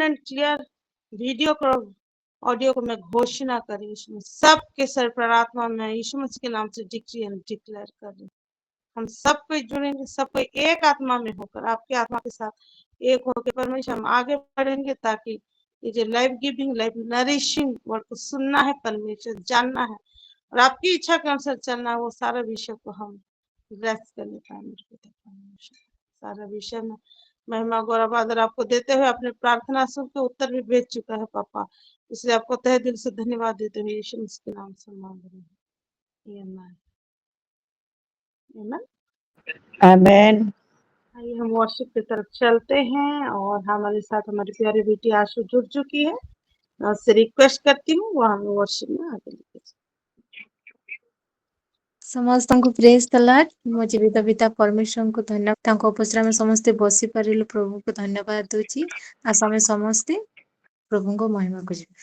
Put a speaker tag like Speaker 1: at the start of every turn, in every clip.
Speaker 1: And clear video को audio को मैं घोषणा कर रही हूँ, सबके सर पर आत्मा में यीशु मसीह के नाम से डिक्री एंड डिक्लेयर कर रही हूँ। हम सब कोई जुड़ेंगे, सब कोई एक आत्मा में होकर, आपकी आत्मा के साथ एक होकर परमेश्वर हम आगे बढ़ेंगे, ताकि ये जो life giving, life nourishing word को सुनना है, परमेश्वर जानना है और आपकी इच्छा के अनुसार चलना है, वो सारा विषय को हम ग्रस्त करने का सारा विषय में महिमा गौरव आदर आपको देते हुए अपने प्रार्थना सुन के उत्तर भी भेज चुका है पापा, इसलिए आपको तहे दिल से धन्यवाद देते हुए यीशु मसीह के नाम से मांग रहे हैं। आमीन। आमीन।
Speaker 2: आमेन।
Speaker 1: आइए हम वर्शिप की तरफ चलते हैं और हमारे साथ हमारी प्यारी बेटी आशु जुड़ चुकी है। मैं उससे रिक्वेस्ट करती हूँ वो हमें वर्शिप में आगे लेके चले।
Speaker 3: ସମସ୍ତଙ୍କୁ ପ୍ରେଜ୍ ଦ ଲର୍ଡ। ମୋ ଜୀବିତ ପିତା ପରମେଶ୍ୱରଙ୍କୁ ଧନ୍ୟବାଦ, ତାଙ୍କ ଉପରେ ଆମେ ସମସ୍ତେ ବସି ପାରିଲୁ, ପ୍ରଭୁଙ୍କୁ ଧନ୍ୟବାଦ ଦଉଛି। ଆସ ଆମେ ସମସ୍ତେ ପ୍ରଭୁଙ୍କ ମହିମାକୁ ଯିବା।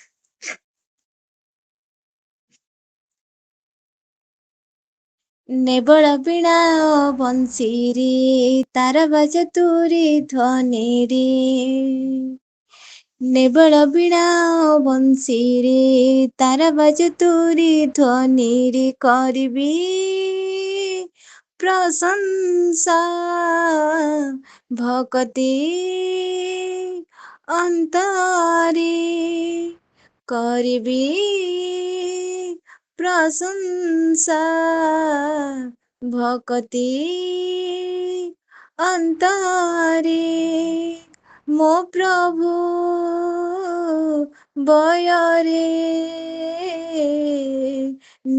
Speaker 3: ନେବଳ ବୀଣା ବଂଶୀରେ ତାର ବାଜ ତୁରି ଧ୍ୱନିରେ, ନେବଳ ବୀଣା ବଂଶୀରେ ତାର ବାଜ ତୁରି ଧ୍ୱନିରେ କରିବି ପ୍ରଶଂସା, ଭକତି ଅନ୍ତରେ କରିବି ପ୍ରଶଂସା, ଭକତି ଅନ୍ତରେ ମୋ ପ୍ରଭୁ ବୟରେ,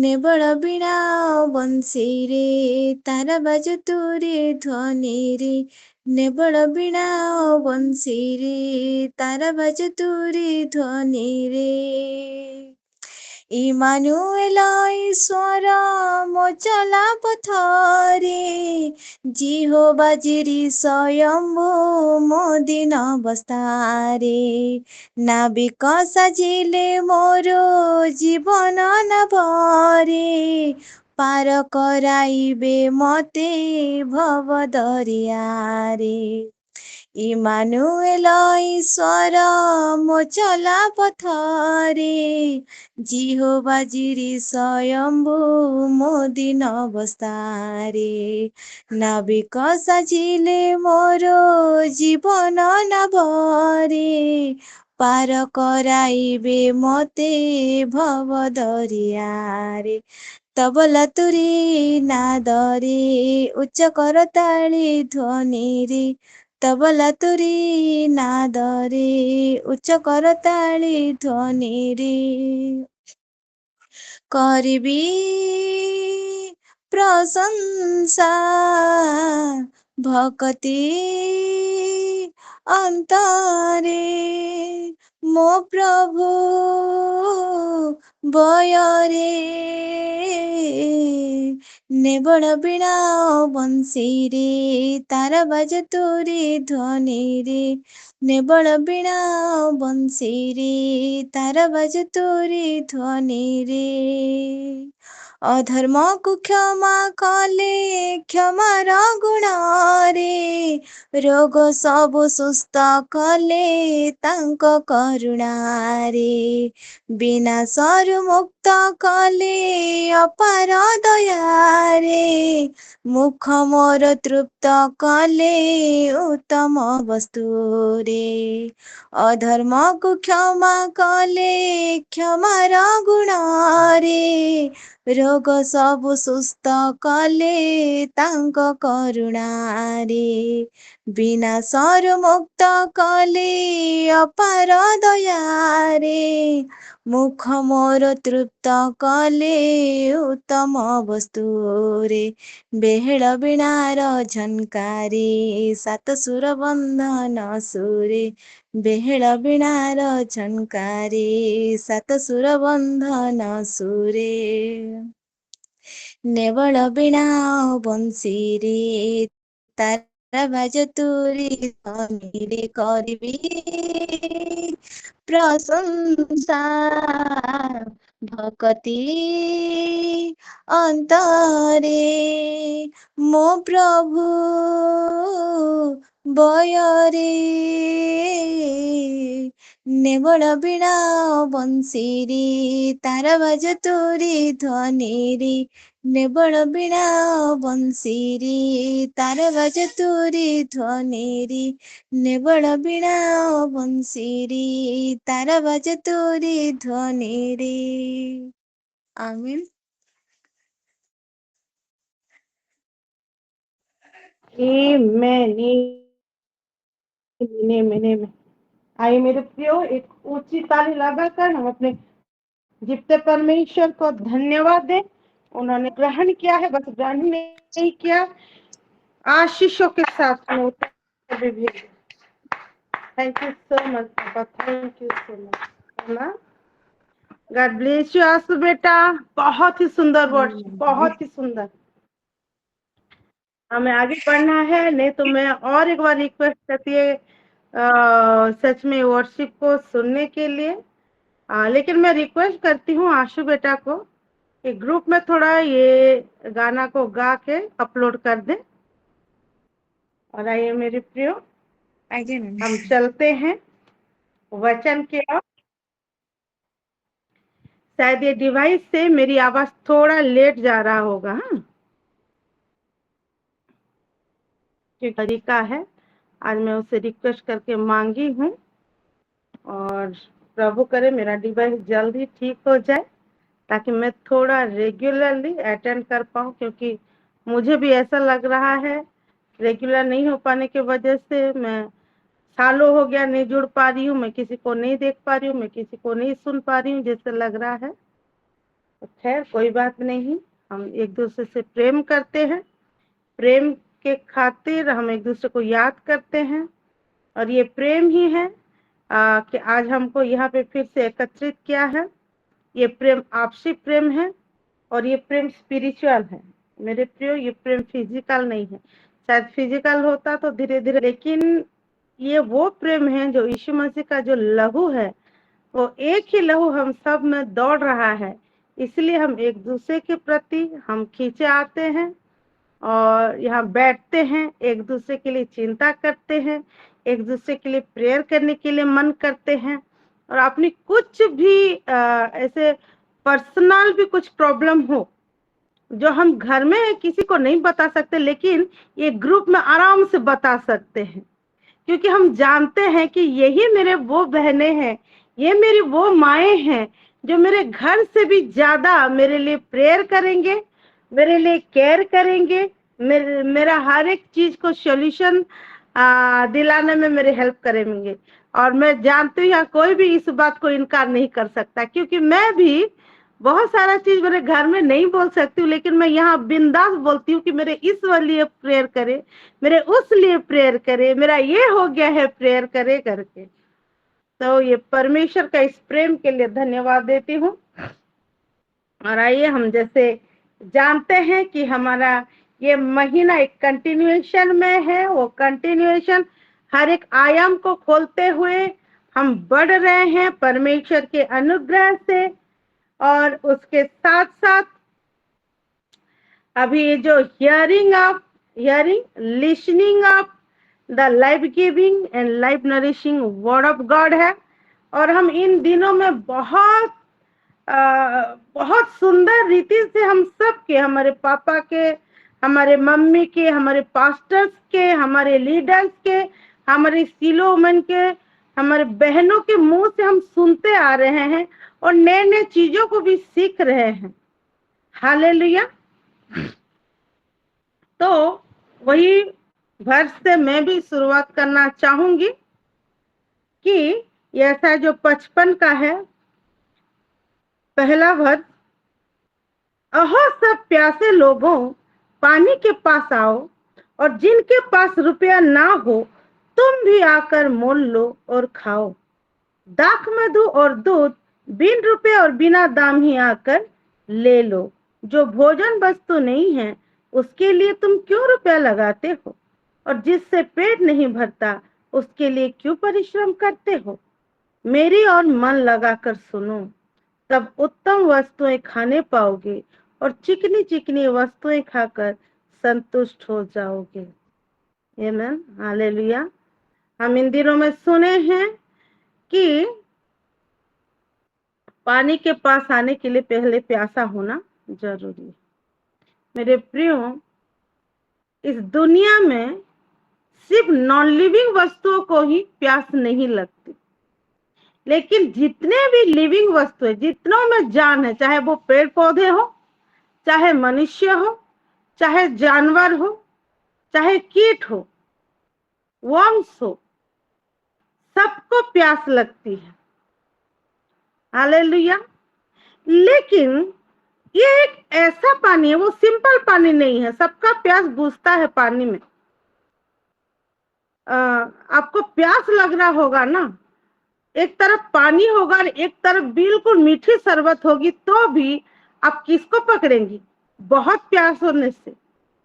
Speaker 3: ନେବଳ ବୀଣା ବଂଶୀରେ ତାର ବାଜ ତୁରି ଧ୍ୱନିରେ, ନେବଳ ବୀଣା ବଂଶୀରେ ତାର ବାଜ ତୁରି ଧ୍ୱନିରେ, ଇମାନୁଏଲ ଈଶ୍ୱର ମୋ ଚଲା ପଥରେ, ଜିହୋବା ଜିରି ସ୍ୱୟମ୍ଭୁ ମୋ ଦିନ ଅବସ୍ଥାରେ, ନାବିକ ସାଜିଲେ ମୋର ଜୀବନ ନାବରେ, ପାର କରାଇବେ ମତେ ଭବ ଦରିଆରେ, ଇମାନୁଏଲ ଈଶ୍ୱର ମୋ ଚଲା ପଥରେ, ଜିହୋବା ଜିରି ସ୍ୱୟମ୍ଭୁ ମୋ ଦିନ ଅବସ୍ଥାରେ, ନାବିକ ସାଜିଲେ ମୋର ଜୀବନ ନାବରେ, ପାର କରାଇବେ ମତେ ଭବ ଦରିଆରେ, ତବଲା ତୁରୀ ନାଦରେ ଉଚ୍ଚ କରତାଳି ଧ୍ୱନିରେ, ତବଲା ତୁରୀ ନାଦରେ ଉଚ୍ଚ କରତାଳି ଧ୍ୱନିରେ କରିବି ପ୍ରଶଂସା, ଭକତି ଅନ୍ତରେ ମୋ ପ୍ରଭୁ ବୟରେ, ନେବଳ ବୀଣା ବଂଶୀରେ ତାର ବାଜ ତୁରି ଧ୍ୱନିରେ, ନେବଳ ବୀଣା ବଂଶୀରେ ତାର ବାଜ ତୁରି ଧ୍ୱନିରେ, ଅଧର୍ମକୁ କ୍ଷମା କଲେ କ୍ଷମାର ଗୁଣରେ, ରୋଗ ସବୁ ସୁସ୍ଥ କଲେ ତାଙ୍କ କରୁଣାରେ, ବିନାଶରୁ ମୁକ୍ତ କଲେ ଅପାର ଦୟାରେ, ମୁଖ ମୋର ତୃପ୍ତ କଲେ ଉତ୍ତମ ବସ୍ତୁରେ, ଅଧର୍ମକୁ କ୍ଷମା କଲେ କ୍ଷମାର ଗୁଣରେ, ରୋଗ ସବୁ ସୁସ୍ଥ କଲେ ତାଙ୍କ କରୁଣାରେ, ବିନାଶରୁ ମୁକ୍ତ କଲେ ଅପାର ଦୟାରେ, ମୁଖ ମୋର ତୃପ୍ତ କଲେ ଉତ୍ତମ ବସ୍ତୁରେ, ବେହେଳ ବୀଣାର ଝଙ୍କାରେ ସାତ ସୁର ବନ୍ଧନ ସୁରେ, ବେହେଳ ବୀଣାର ଝଙ୍କାରେ ସାତ ସୁର ବନ୍ଧନ ସୁରେ, ନେବଳ ବୀଣା ବଂଶୀରେ ତାର ବାଜ ତୁରି ଧ୍ୱନିରେ କରିବି ପ୍ରଶଂସା, ଭକତି ଅନ୍ତରେ ମୋ ପ୍ରଭୁ ବୟରେ, नेवल बीणा बंशीरी तार बाज तोरी ध्वनिरी नेवल बीणा बंशीरी तार बाज तोरी ध्वनिरी नेवल बीणा बंशीरी तार बाज तोरी ध्वनिरी। आमीन।
Speaker 1: आमीन आमीन। आइए मेरे प्रियो, एक ऊंची ताली लगाकर हम अपने जितने परमेश्वर को धन्यवाद दें। उन्होंने ग्रहण किया है, बस ग्रहण नहीं किया, आशीषों के साथ में उत्तर भी भेजे। थैंक यू सो मच पापा, thank you so much. God bless you आंसू बेटा, बहुत ही सुंदर वर्ड, बहुत ही सुंदर। हमें आगे पढ़ना है, नहीं तो मैं और एक बार रिक्वेस्ट करती है सच में वर्शिप को सुनने के लिए। लेकिन मैं रिक्वेस्ट करती हूँ आशु बेटा को कि ग्रुप में थोड़ा ये गाना को गा के अपलोड कर दे। और आइए मेरे प्रियो, हम चलते हैं वचन के ओर। शायद ये डिवाइस से मेरी आवाज थोड़ा लेट जा रहा होगा, हाँ, क्योंकि तरीका है। आज मैं उसे रिक्वेस्ट करके मांगी हूँ और प्रभु करे मेरा डिवाइस जल्दी ठीक हो जाए ताकि मैं थोड़ा रेगुलरली अटेंड कर पाऊँ, क्योंकि मुझे भी ऐसा लग रहा है रेगुलर नहीं हो पाने की वजह से मैं सालों हो गया नहीं जुड़ पा रही हूँ, मैं किसी को नहीं देख पा रही हूँ, मैं किसी को नहीं सुन पा रही हूँ जैसे लग रहा है। तो खैर कोई बात नहीं, हम एक दूसरे से प्रेम करते हैं, प्रेम के खातिर हम एक दूसरे को याद करते हैं, और ये प्रेम ही है कि आज हमको यहाँ पे फिर से एकत्रित किया है। ये प्रेम आपसी प्रेम है और ये प्रेम स्पिरिचुअल है मेरे प्रियो, ये प्रेम फिजिकल नहीं है। शायद फिजिकल होता तो धीरे धीरे, लेकिन ये वो प्रेम है जो यीशु मसीह का जो लहू है, वो एक ही लहू हम सब में दौड़ रहा है। इसलिए हम एक दूसरे के प्रति हम खींचे आते हैं और यहाँ बैठते हैं, एक दूसरे के लिए चिंता करते हैं, एक दूसरे के लिए प्रेयर करने के लिए मन करते हैं, और अपनी कुछ भी ऐसे पर्सनल भी कुछ प्रॉब्लम हो जो हम घर में किसी को नहीं बता सकते, लेकिन ये ग्रुप में आराम से बता सकते हैं, क्योंकि हम जानते हैं कि यही मेरे वो बहनें हैं, ये मेरी वो माएँ हैं जो मेरे घर से भी ज्यादा मेरे लिए प्रेयर करेंगे, मेरे लिए केयर करेंगे, मेरा हर एक चीज को सॉल्यूशन दिलाने में मेरे हेल्प करेंगे। और मैं जानती हूँ यहाँ कोई भी इस बात को इनकार नहीं कर सकता, क्योंकि मैं भी बहुत सारा चीज मेरे घर में नहीं बोल सकती हूँ, लेकिन मैं यहाँ बिंदास बोलती हूँ कि मेरे इस लिए प्रेयर करे, मेरे उस लिए प्रेयर करे, मेरा ये हो गया है प्रेयर करे करके। तो ये परमेश्वर का इस प्रेम के लिए धन्यवाद देती हूँ। और आइए हम जैसे जानते हैं कि हमारा ये महीना एक कंटिन्यूएशन में है, वो कंटिन्यूएशन हर एक आयाम को खोलते हुए हम बढ़ रहे हैं परमेश्वर के अनुग्रह से। और उसके साथ साथ अभी जो hearing listening of the life giving and life nourishing word of God है, और हम इन दिनों में बहुत सुंदर रीति से हम सब के, हमारे पापा के, हमारे मम्मी के, हमारे पास्टर्स के, हमारे लीडर्स के, हमारे सिलोमन के, हमारे बहनों के मुंह से हम सुनते आ रहे हैं और नए नए चीजों को भी सीख रहे हैं। हालेलुया। तो वही वर्ष से मैं भी शुरुआत करना चाहूंगी कि ऐसा जो 55 का है पहला वर्ष, अहो सब प्यासे लोगों पानी के पास आओ, और जिनके पास रुपया ना हो तुम भी आकर मोल लो और खाओ। दाख मधु और दूध बिन रुपये और बिना दाम ही आकर ले लो। जो भोजन वस्तु नहीं है उसके लिए तुम क्यों रुपया लगाते हो, और जिससे पेट नहीं भरता उसके लिए क्यों परिश्रम करते हो। मेरी और मन लगाकर सुनो, तब उत्तम वस्तुएं खाने पाओगे और चिकनी चिकनी वस्तुएं खाकर संतुष्ट हो जाओगे। आमीन, हालेलुया। हम इन दिनों में सुने हैं कि पानी के पास आने के लिए पहले प्यासा होना जरूरी है। मेरे प्रियो, इस दुनिया में सिर्फ नॉन लिविंग वस्तुओं को ही प्यास नहीं लगती, लेकिन जितने भी लिविंग वस्तु है, जितनों में जान है, चाहे वो पेड़ पौधे हो, चाहे मनुष्य हो, चाहे जानवर हो, चाहे कीट हो, वर्म्स हो, सबको प्यास लगती है। हालेलुया। लेकिन ये एक ऐसा पानी है, वो सिंपल पानी नहीं है। सबका प्यास बुझता है पानी में। आपको प्यास लग रहा होगा ना, एक तरफ पानी होगा और एक तरफ बिल्कुल मीठी शरबत होगी, तो भी आप किसको पकड़ेंगी? बहुत प्यास होने से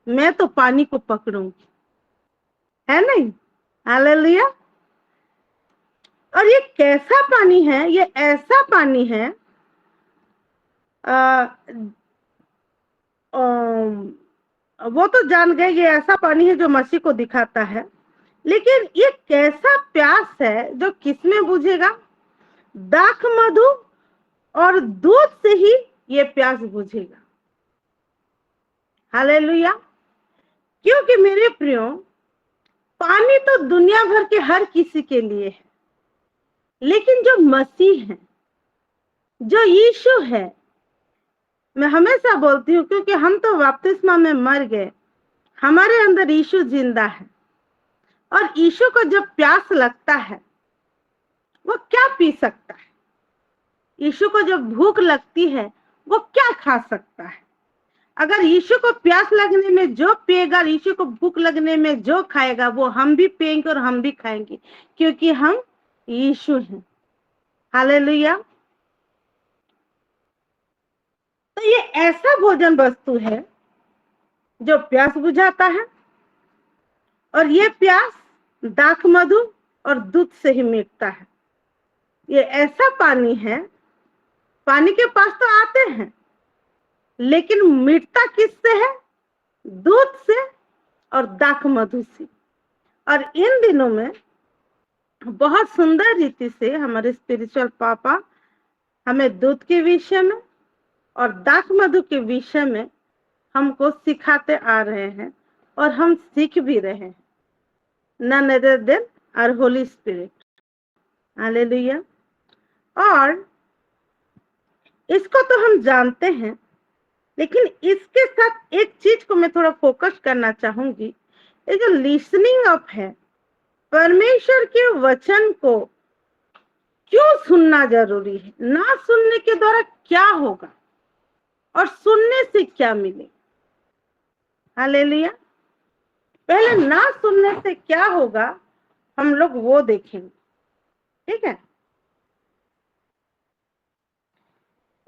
Speaker 1: मैं तो पानी को पकड़ूंगी, है नहीं? हालेलुया। और ये कैसा पानी है? ये ऐसा पानी है, वो तो जान गए ये ऐसा पानी है जो मसीह को दिखाता है। लेकिन ये कैसा प्यास है जो किसमें बुझेगा? दाख मधु और दूध से ही ये प्यास बुझेगा। हालेलुया। क्योंकि मेरे प्रियो, पानी तो दुनिया भर के हर किसी के लिए है, लेकिन जो मसीह है, जो यीशु है, मैं हमेशा बोलती हूँ, क्योंकि हम तो बपतिस्मा में मर गए, हमारे अंदर यीशु जिंदा है। और यीशु को जब प्यास लगता है, वो क्या पी सकता है? यीशु को जब भूख लगती है, वो क्या खा सकता है? अगर यीशु को प्यास लगने में जो पिएगा, यीशु को भूख लगने में जो खाएगा, वो हम भी पिएंगे और हम भी खाएंगे, क्योंकि हम यीशु हैं। हालेलुया। तो ये ऐसा भोजन वस्तु है जो प्यास बुझाता है, और ये प्यास दाख मधु और दूध से ही मिटता है। ये ऐसा पानी है, पानी के पास तो आते हैं, लेकिन मिटता किससे है? दूध से और दाख मधु से। और इन दिनों में बहुत सुंदर रीति से हमारे स्पिरिचुअल पापा हमें दूध के विषय में और दाख मधु के विषय में हमको सिखाते आ रहे हैं, और हम सीख भी रहे हैं। none other than our Holy Spirit. Hallelujah. और इसको तो हम जानते हैं, लेकिन इसके साथ एक चीज को मैं थोड़ा फोकस करना चाहूंगी। ये जो लिसनिंग अप है, परमेश्वर के वचन को क्यों सुनना जरूरी है? ना सुनने के द्वारा क्या होगा और सुनने से क्या मिले? हालेलुया। पहले ना सुनने से क्या होगा, हम लोग वो देखेंगे, ठीक है?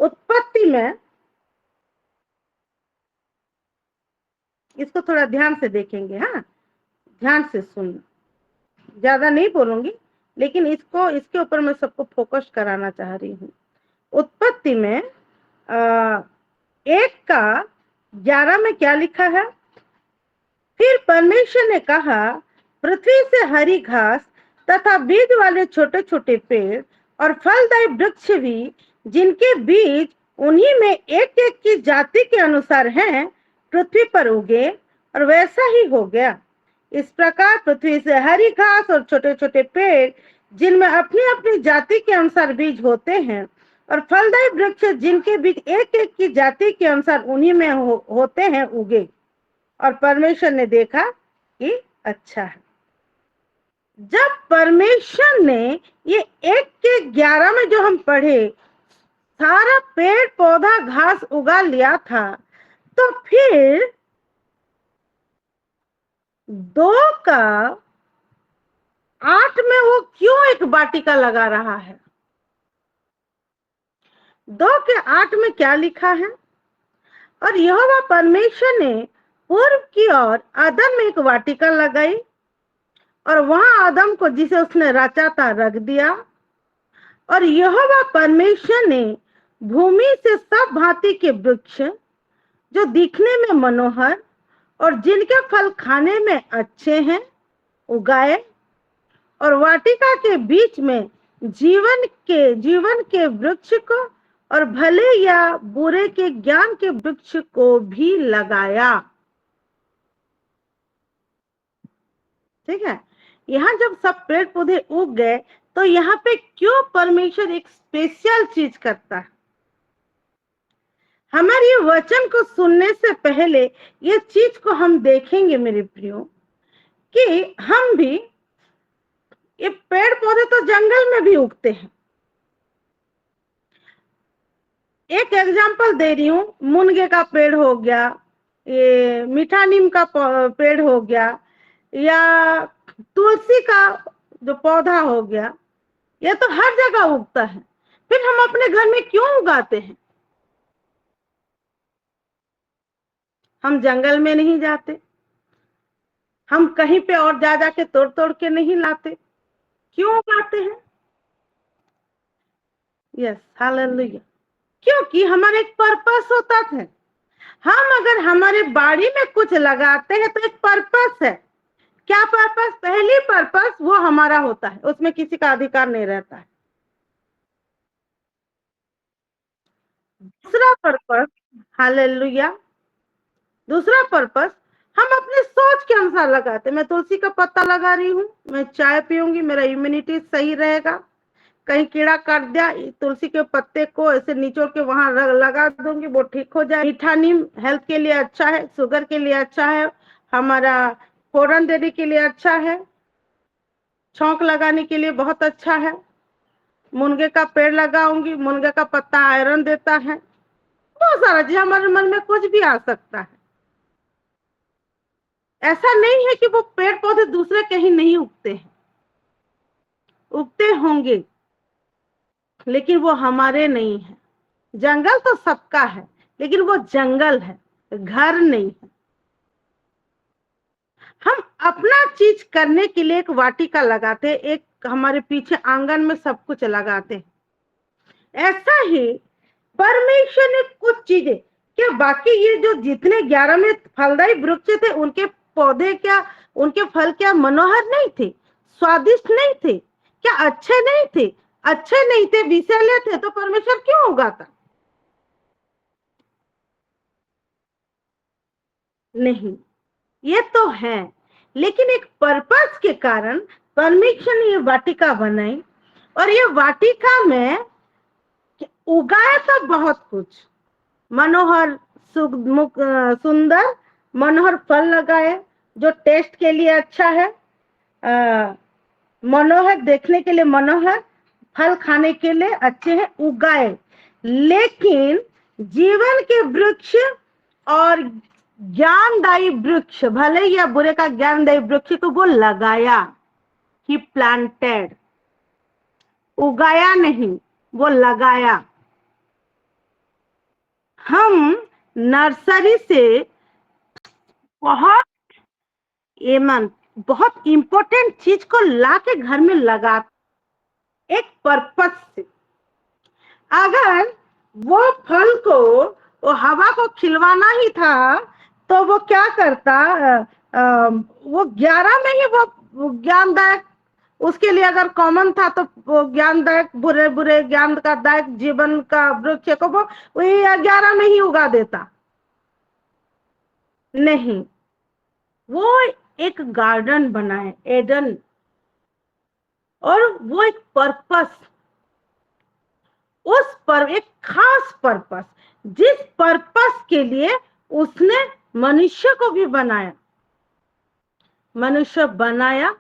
Speaker 1: उत्पत्ति में, इसको थोड़ा ध्यान से देखेंगे। हाँ, ध्यान से सुनना, ज्यादा नहीं बोलूंगी, लेकिन इसके ऊपर मैं सबको फोकस कराना चाह रही हूँ। उत्पत्ति में 1:11 में क्या लिखा है? फिर परमेश्वर ने कहा, पृथ्वी से हरी घास तथा बीज वाले छोटे छोटे पेड़ और फलदायी वृक्ष भी, जिनके बीज उन्हीं में एक एक की जाति के अनुसार हैं, पृथ्वी पर उगे, और वैसा ही हो गया। इस प्रकार पृथ्वी से हरी घास और छोटे छोटे पेड़, जिनमें अपनी अपनी जाति के अनुसार बीज होते हैं, और फलदायी वृक्ष, जिनके बीज एक एक की जाति के अनुसार उन्हीं में होते हैं, उगे। और परमेश्वर ने देखा कि अच्छा है। जब परमेश्वर ने ये 1:11 में जो हम पढ़े, सारा पेड़ पौधा घास उगा लिया था, तो फिर 2:8 में वो क्यों एक वाटिका लगा रहा है? 2:8 में क्या लिखा है? और यहोवा परमेश्वर ने पूर्व की ओर आदम में एक वाटिका लगाई, और वहां आदम को, जिसे उसने रचा था, रख दिया। और यहोवा परमेश्वर ने भूमि से सब भांति के वृक्ष, जो दिखने में मनोहर और जिनके फल खाने में अच्छे हैं, उगाए, और वाटिका के बीच में जीवन के वृक्ष को और भले या बुरे के ज्ञान के वृक्ष को भी लगाया। ठीक है, यहाँ जब सब पेड़ पौधे उग गए तो यहाँ पे क्यों परमेश्वर एक स्पेशल चीज करता है? हमारे ये वचन को सुनने से पहले ये चीज को हम देखेंगे मेरे प्रियो, कि हम भी, ये पेड़ पौधे तो जंगल में भी उगते हैं। एक एग्जांपल दे रही हूँ, मुनगे का पेड़ हो गया, ये मीठा नीम का पेड़ हो गया, या तुलसी का जो पौधा हो गया, ये तो हर जगह उगता है। फिर हम अपने घर में क्यों उगाते हैं? हम जंगल में नहीं जाते, हम कहीं पे और जा जाके तोड़ तोड़ के नहीं लाते, क्यों उगाते हैं? Yes, hallelujah. क्योंकि हमारा एक पर्पस होता है। हम अगर हमारे बाड़ी में कुछ लगाते हैं तो एक पर्पस है। क्या पर्पस? पहली पर्पस वो हमारा होता है, उसमें किसी का अधिकार नहीं रहता है। दूसरा पर्पस, हालेलुया, दूसरा पर्पस हम अपने सोच के अनुसार लगाते। मैं तुलसी का पत्ता लगा रही हूँ, मैं चाय पीऊंगी, मेरा इम्यूनिटी सही रहेगा। कहीं कीड़ा काट दिया, तुलसी के पत्ते को ऐसे निचोड़ के वहां लगा दूंगी, वो ठीक हो जाए। मीठा नीम हेल्थ के लिए अच्छा है, शुगर के लिए अच्छा है, हमारा फोरन देने के लिए अच्छा है, छौंक लगाने के लिए बहुत अच्छा है। मुनगे का पेड़ लगाऊंगी, मुनगे का पत्ता आयरन देता है। बहुत सारा चीज, हमारे मन में कुछ भी आ सकता है। ऐसा नहीं है कि वो पेड़ पौधे दूसरे कहीं नहीं उगते हैं, उगते होंगे, लेकिन वो हमारे नहीं है। जंगल तो सबका है, लेकिन वो जंगल है, घर नहीं है। हम अपना चीज करने के लिए एक वाटिका लगाते, एक हमारे पीछे आंगन में सब कुछ लगाते। ऐसा ही परमेश्वर ने कुछ चीजें, क्या बाकी ये जो जितने 11 में फलदायी वृक्ष थे, उनके पौधे क्या, उनके फल क्या मनोहर नहीं थे, स्वादिष्ट नहीं थे, क्या अच्छे नहीं थे? अच्छे नहीं थे, विषैले थे, तो परमेश्वर क्यों उगाता? नहीं, ये तो है, लेकिन एक पर्पस के कारण परमेश्वर ने ये वाटिका बनाई, और ये वाटिका में उगाया तो बहुत कुछ मनोहर, सुंदर मनोहर फल लगाए, जो टेस्ट के लिए अच्छा है, मनोहर, देखने के लिए मनोहर, फल खाने के लिए अच्छे हैं, उगाए। लेकिन जीवन के वृक्ष और ज्ञानदायी वृक्ष, भले या बुरे का ज्ञानदायी वृक्ष को वो लगाया, ही प्लांटेड, उगाया नहीं, वो लगाया। हम नर्सरी से बहुत बहुत इंपॉर्टेंट चीज को लाके घर में लगा, एक पर्पस से। अगर वो फल को, वो हवा को खिलवाना ही था, तो वो क्या करता, वो 11 में ही वो ज्ञानदायक, उसके लिए अगर कॉमन था तो वो ज्ञानदायक, बुरे बुरे ज्ञान का दायक जीवन का वृक्ष को वो वही 11 में ही उगा देता। नहीं, वो एक गार्डन बनाए, एडन, और वो एक पर्पस, उस पर एक खास पर्पस, जिस पर्पस के लिए उसने मनुष्य को भी बनाया, मनुष्य बनाया।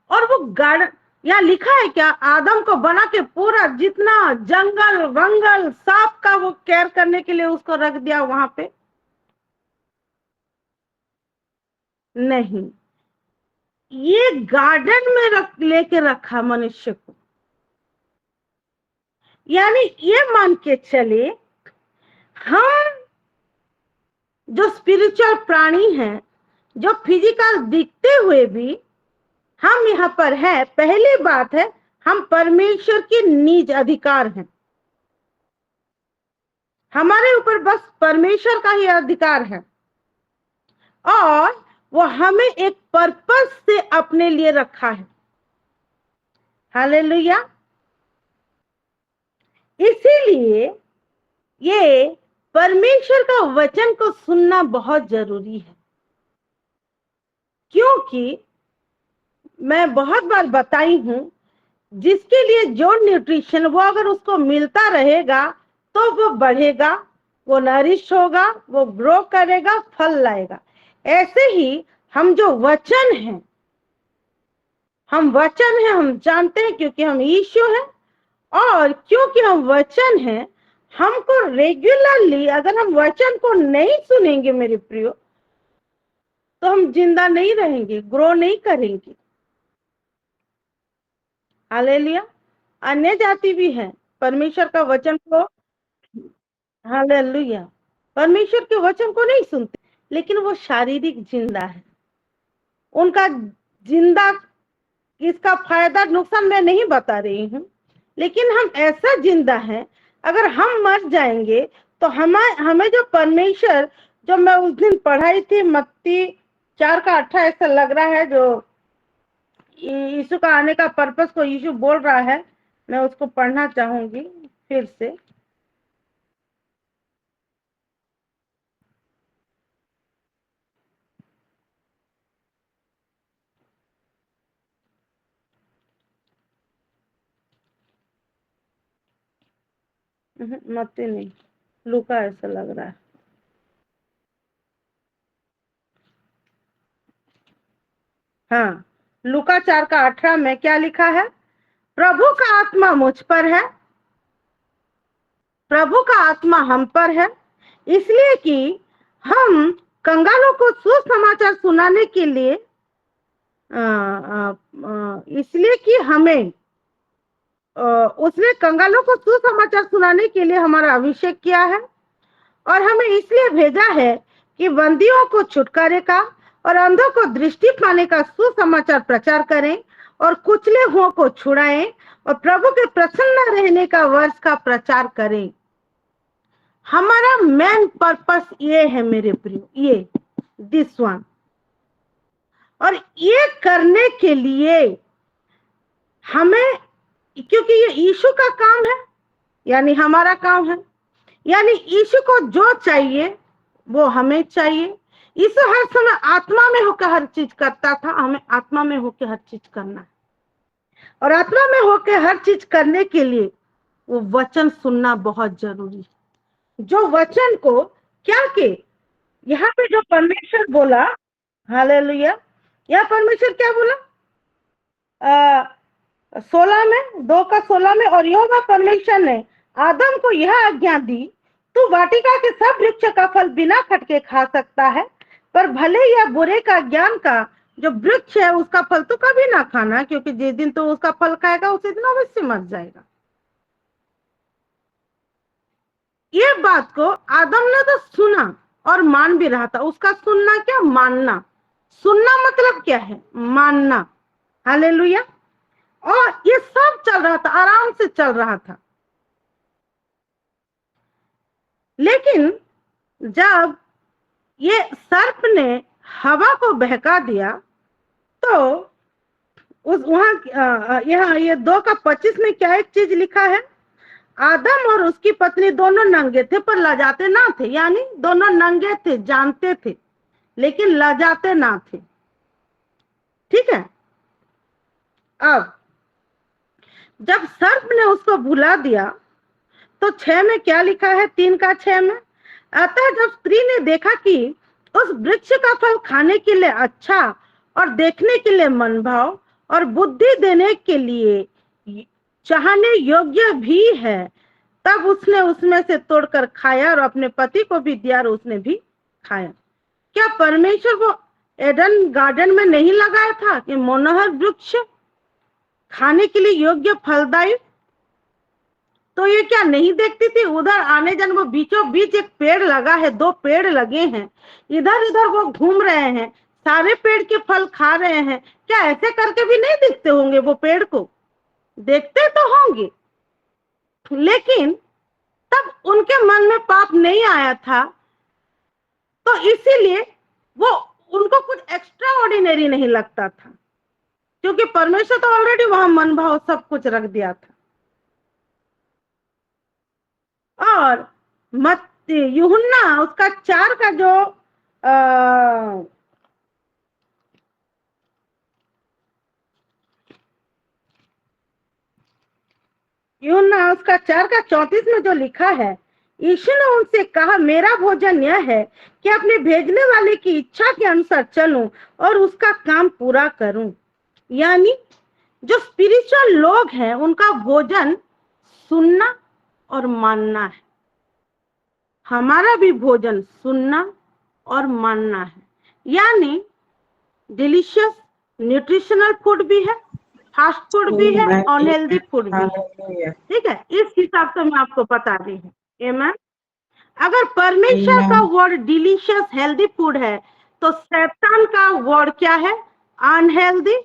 Speaker 1: और वो गार्डन, यहाँ लिखा है क्या, आदम को बना के पूरा जितना जंगल वंगल सांप का वो केयर करने के लिए उसको रख दिया वहां पे? नहीं, ये गार्डन में लेके रखा मनुष्य को। यानी ये मान के चले, हम जो स्पिरिचुअल प्राणी हैं, जो फिजिकल दिखते हुए भी हम यहाँ पर है, पहली बात है हम परमेश्वर के निज अधिकार हैं। हमारे ऊपर बस परमेश्वर का ही अधिकार है, और वो हमें एक पर्पस से अपने लिए रखा है। हालेलुया। इसीलिए ये परमेश्वर का वचन को सुनना बहुत जरूरी है, क्योंकि मैं बहुत बार बताई हूं, जिसके लिए जो न्यूट्रिशन वो अगर उसको मिलता रहेगा तो वो बढ़ेगा, वो नरिश होगा, वो ग्रो करेगा, फल लाएगा। ऐसे ही हम जो वचन हैं, हम जानते हैं क्योंकि हम यीशु हैं, और क्योंकि हम वचन हैं, हमको रेगुलरली अगर हम वचन को नहीं सुनेंगे मेरे प्रियो, तो हम जिंदा नहीं रहेंगे, ग्रो नहीं करेंगे। हालेलुया। अन्य जाति भी है, परमेश्वर का वचन को, हालेलुया, परमेश्वर के वचन को नहीं सुनते, लेकिन वो शारीरिक जिंदा है। उनका जिंदा इसका फायदा नुकसान मैं नहीं बता रही हूँ, लेकिन हम ऐसा जिंदा है, अगर हम मर जाएंगे तो हमें जो परमेश्वर, जो मैं उस दिन पढ़ाई थी मत्ती 4:18 ऐसा लग रहा है, जो यीशु का आने का पर्पस को यीशु बोल रहा है, मैं उसको पढ़ना चाहूंगी फिर से। मत्ती नहीं, लूका ऐसा लग रहा है। हाँ, लूका 4:18 में क्या लिखा है? प्रभु का आत्मा मुझ पर है, प्रभु का आत्मा हम पर है, इसलिए कि हम कंगालों को सुसमाचार सुनाने के लिए, इसलिए कि हमें उसने कंगालों को सुसमाचार सुनाने के लिए हमारा अभिषेक किया है, और हमें इसलिए भेजा है कि बंदियों को छुटकारे का और अंधों को दृष्टि पाने का सुसमाचार प्रचार करें, और कुचले हुओं को छुड़ाएं, और प्रभु के प्रसन्न रहने का वर्ष का प्रचार करें। हमारा मेन पर्पस ये है मेरे प्रियो, ये दिस वन। और ये करने के लिए हमें, क्योंकि ये यीशु का काम है, यानी हमारा काम है, यानी यीशु को जो चाहिए वो हमें चाहिए। यीशु हर समय आत्मा में होकर हर चीज करता था, हमें आत्मा में होकर हर चीज करना है, और आत्मा में होकर हर चीज करने के लिए वो वचन सुनना बहुत जरूरी है। जो वचन को क्या के यहाँ पे जो परमेश्वर बोला, हालेलुया, यह परमेश्वर क्या बोला 16 में 2:16 में, और यहोवा परमेश्वर ने आदम को यह आज्ञा दी, तू वाटिका के सब वृक्ष का फल बिना खटके खा सकता है, पर भले या बुरे का ज्ञान का जो वृक्ष है उसका फल तो कभी ना खाना, क्योंकि जिस दिन तो उसका फल खाएगा उसी दिन अवश्य मर जाएगा। ये बात को आदम ने तो सुना और मान भी रहा था। उसका सुनना क्या, मानना। सुनना मतलब क्या है, मानना। हालेलुया। और ये सब चल रहा था, आराम से चल रहा था। लेकिन जब ये सर्प ने हवा को बहका दिया, तो उस वहां यहाँ ये 2:25 में क्या एक चीज लिखा है, आदम और उसकी पत्नी दोनों नंगे थे पर लजाते ना थे, यानी दोनों नंगे थे, जानते थे, लेकिन लजाते ना थे। ठीक है। अब जब सर्प ने उसको भुला दिया, तो 6 में क्या लिखा है, 3:6 में, अतः जब स्त्री ने देखा कि उस वृक्ष का फल खाने के लिए अच्छा और देखने के लिए मनभाव और बुद्धि देने के लिए चाहने योग्य भी है, तब उसने उसमें से तोड़कर खाया और अपने पति को भी दिया और उसने भी खाया। क्या परमेश्वर को एडन गार्डन में नहीं लगाया था कि मनोहर वृक्ष, खाने के लिए योग्य, फलदायी? तो ये क्या नहीं देखती थी? उधर आने जाने, वो बीचों बीच एक पेड़ लगा है, 2 पेड़ लगे हैं, इधर उधर वो घूम रहे हैं, सारे पेड़ के फल खा रहे हैं। क्या ऐसे करके भी नहीं देखते होंगे? वो पेड़ को देखते तो होंगे, लेकिन तब उनके मन में पाप नहीं आया था, तो इसीलिए वो उनको कुछ एक्स्ट्रा ऑर्डिनरी नहीं लगता था, क्योंकि परमेश्वर तो ऑलरेडी वहां मन भाव सब कुछ रख दिया था। और मत यूहन्ना उसका 4 का जो यूहन्ना उसका 4 का 34 में जो लिखा है, यीशु ने उनसे कहा, मेरा भोजन यह है कि अपने भेजने वाले की इच्छा के अनुसार चलूं और उसका काम पूरा करूं। यानी जो स्पिरिचुअल लोग हैं उनका भोजन सुनना और मानना है। हमारा भी भोजन सुनना और मानना है। यानी डिलीशियस न्यूट्रिशनल फूड भी है, फास्ट फूड भी है, अनहेल्दी फूड भी है। ठीक है, इस हिसाब से मैं आपको बता रही हूँ। आमीन। अगर परमेश्वर का वर्ड डिलीशियस हेल्दी फूड है तो शैतान का वर्ड क्या है? अनहेल्दी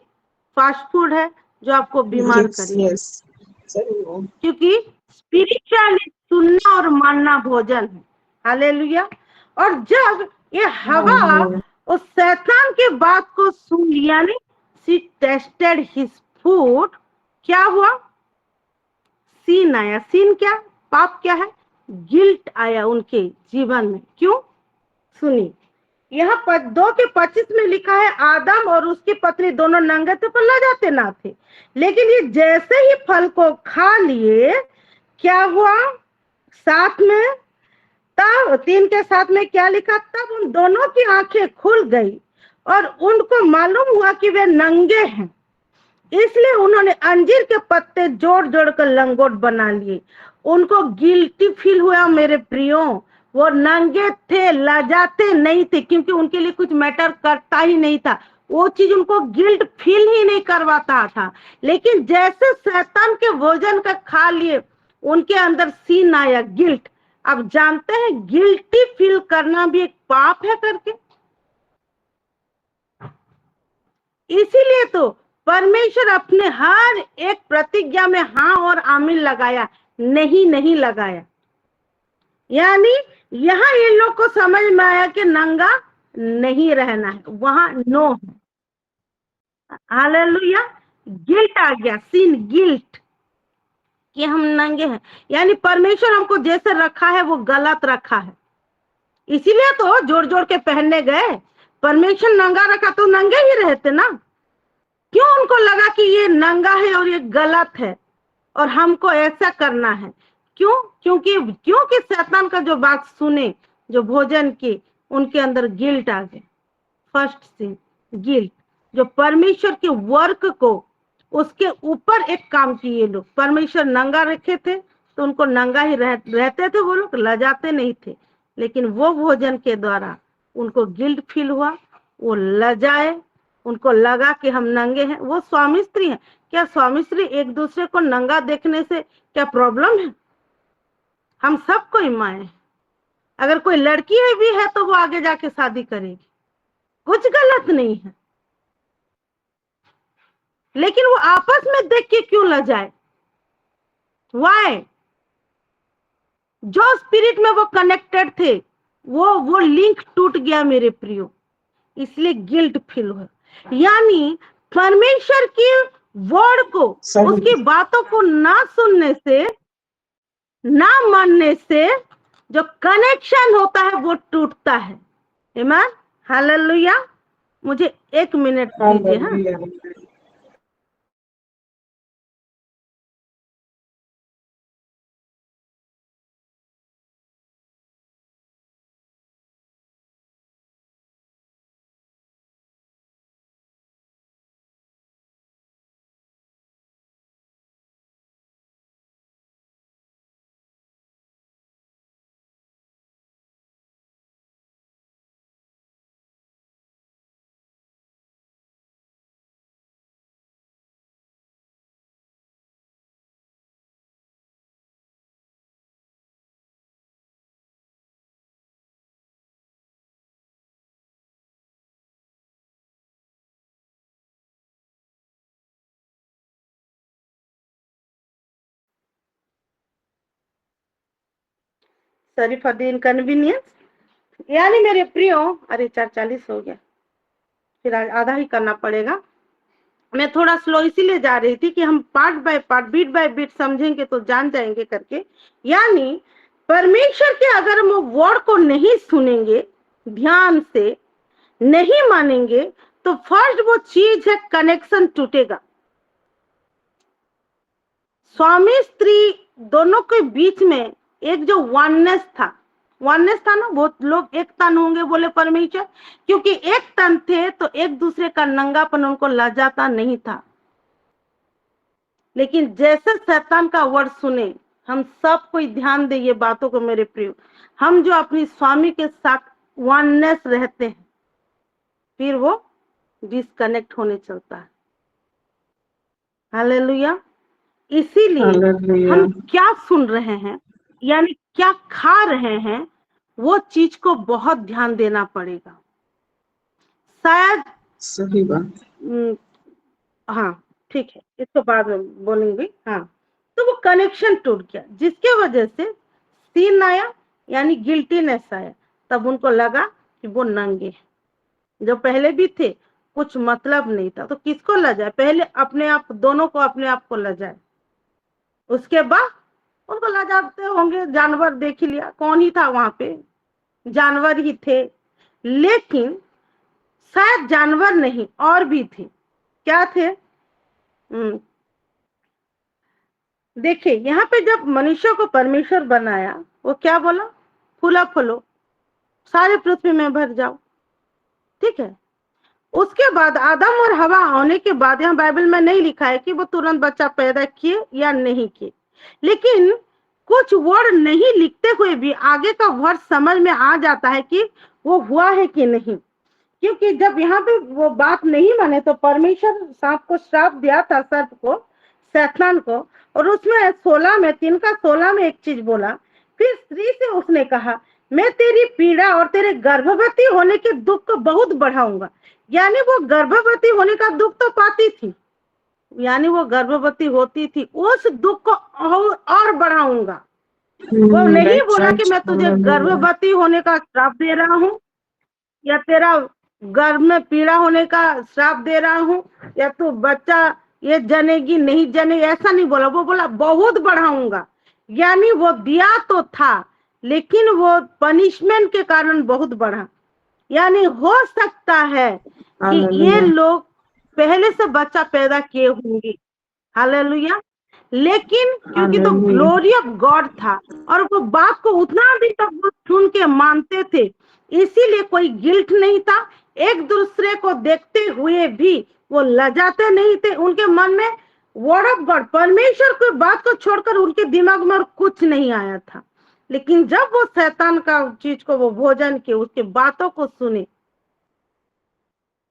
Speaker 1: फास्ट फूड है जो आपको बीमार करेगा। क्योंकि स्पिरिचुअल सुनना और मानना भोजन है। हालेलुया। और जब ये हवा उस शैतान के बात को सुन लिया, यानी शी टेस्टेड हिज फूड, क्या हुआ? सीन आया। सीन क्या? पाप क्या है? गिल्ट आया उनके जीवन में। क्यों? सुनिए, यहाँ 2:25 में लिखा है, आदम और उसकी पत्नी दोनों नंगे थे पर लजाते ना थे, लेकिन ये जैसे ही फल को खा लिए, क्या हुआ? 7 में, तब 3 के 7 में क्या लिखा? तब उन दोनों की आंखें खुल गई और उनको मालूम हुआ कि वे नंगे हैं, इसलिए उन्होंने अंजीर के पत्ते जोड़ जोड़ कर लंगोट बना लिए। उनको गिल्टी फील हुआ मेरे प्रियो। वो नंगे थे, लजाते नहीं थे, क्योंकि उनके लिए कुछ मैटर करता ही नहीं था। वो चीज उनको गिल्ट फील ही नहीं करवाता था। लेकिन जैसे शैतान के भोजन का खा लिए, उनके अंदर सीन आया, गिल्ट। अब जानते हैं गिल्टी फील करना भी एक पाप है करके। इसीलिए तो परमेश्वर अपने हर एक प्रतिज्ञा में हाँ और आमीन लगाया, नहीं नहीं लगाया। यानी यहाँ इन लोग को समझ में आया कि नंगा नहीं रहना है, वहां नो है। हालेलुया। गिल्ट आ गया, सीन गिल्ट, कि हम नंगे हैं। यानी परमेश्वर हमको जैसे रखा है वो गलत रखा है, इसीलिए तो जोड़ जोड़ के पहनने गए। परमेश्वर नंगा रखा तो नंगे ही रहते ना। क्यों उनको लगा कि ये नंगा है और ये गलत है और हमको ऐसा करना है? क्यों? क्योंकि शैतान का जो बात सुने, जो भोजन की, उनके अंदर गिल्ट आ गए। फर्स्ट सीन गिल्ट, जो परमेश्वर के वर्क को, उसके ऊपर एक काम किए लोग। परमेश्वर नंगा रखे थे तो उनको नंगा ही रहते थे, वो लोग लजाते नहीं थे। लेकिन वो भोजन के द्वारा उनको गिल्ट फील हुआ, वो लजाए, उनको लगा कि हम नंगे हैं। वो स्वामी स्त्री है, क्या स्वामी स्त्री एक दूसरे को नंगा देखने से क्या प्रॉब्लम है? हम सब कोई माए। अगर कोई लड़की है भी है तो वो आगे जाके शादी करेगी, कुछ गलत नहीं है। लेकिन वो आपस में देख के क्यों लजाए? वाई? जो स्पिरिट में वो कनेक्टेड थे, वो लिंक टूट गया मेरे प्रियो, इसलिए गिल्ट फील हुआ। यानी परमेश्वर की वर्ड को, उसकी बातों को ना सुनने से, ना मानने से जो कनेक्शन होता है वो टूटता है। आमीन। हालेलुया। मुझे 1 मिनट दीजिए। हाँ, सॉरी फॉर द इनकन्वीनियंस। यानी मेरे प्रियो, अरे 4:40 हो गया, फिर आधा ही करना पड़ेगा। मैं थोड़ा स्लो इसीलिए जा रही थी कि हम part by part, bit by bit समझेंगे तो जान जाएंगे करके। यानी
Speaker 4: परमेश्वर के अगर हम वर्ड को नहीं सुनेंगे, ध्यान से नहीं मानेंगे, तो फर्स्ट वो चीज है कनेक्शन टूटेगा। स्वामी स्त्री दोनों के बीच में एक जो वननेस था ना, बहुत लोग एक तन होंगे बोले परमेश्वर, क्योंकि एक तन थे तो एक दूसरे का नंगापन उनको लजाता नहीं था। लेकिन जैसे शैतान का वर्ड सुने, हम सब कोई ध्यान दे ये बातों को मेरे प्रिय, हम जो अपनी स्वामी के साथ वननेस रहते हैं, फिर वो डिस्कनेक्ट होने चलता है। हालेलुया। इसीलिए हम क्या सुन रहे हैं, यानी क्या खा रहे हैं, वो चीज को बहुत ध्यान देना पड़ेगा। शायद
Speaker 2: सही बात।
Speaker 4: हाँ ठीक है, इसको बाद में बोलेंगे। हाँ, तो वो कनेक्शन टूट गया, जिसके वजह से सीन आया, यानी गिल्टीनेस आया। तब उनको लगा कि वो नंगे हैं। जो पहले भी थे कुछ मतलब नहीं था, तो किसको लजाए? पहले अपने आप, दोनों को अपने आप को लजाए, उसके बाद उनको लजाते होंगे। जानवर देख लिया, कौन ही था वहां पे? जानवर ही थे। लेकिन शायद जानवर नहीं, और भी थे। क्या थे? देखिए, यहाँ पे जब मनुष्य को परमेश्वर बनाया, वो क्या बोला? फूला फलो, सारे पृथ्वी में भर जाओ। ठीक है। उसके बाद आदम और हवा होने के बाद, यहाँ बाइबल में नहीं लिखा है कि वो तुरंत बच्चा पैदा किए या नहीं किए, लेकिन कुछ वर्ड नहीं लिखते हुए भी आगे का वर्ड समझ में आ जाता है कि वो हुआ है कि नहीं। क्योंकि जब यहाँ पे वो बात नहीं माने, तो परमेश्वर सांप को श्राप दिया था, सर्प को, शैतान को, और उसमें 16 में 3 का 16 में एक चीज बोला, फिर स्त्री से उसने कहा, मैं तेरी पीड़ा और तेरे गर्भवती होने के दुख को बहुत बढ़ाऊंगा। यानी वो गर्भवती होने का दुख तो पाती थी, यानी वो गर्भवती होती थी, उस दुख को और बढ़ाऊंगा। वो नहीं बोला कि मैं तुझे गर्भवती होने का श्राप दे रहा हूँ, या तेरा गर्भ में पीड़ा होने का श्राप दे रहा हूँ, या तू बच्चा ये जनेगी नहीं जनेगी, ऐसा नहीं बोला। वो बोला बहुत बढ़ाऊंगा। यानी वो दिया तो था, लेकिन वो पनिशमेंट के कारण बहुत बढ़ा। यानी हो सकता है कि ये लोग पहले से बच्चा पैदा किए होंगे। हालेलुया। लेकिन क्योंकि तो ग्लोरी ऑफ गॉड था, और वो बात को उतना भी तक वो सुन के मानते थे, इसीलिए कोई गिल्ट नहीं था। एक दूसरे को देखते हुए भी वो लजाते नहीं थे। उनके मन में वर्ड ऑफ गॉड, परमेश्वर की बात को छोड़कर उनके दिमाग में और कुछ नहीं आया था। लेकिन जब वो शैतान का चीज को वो भोजन किए, उसके बातों को सुने,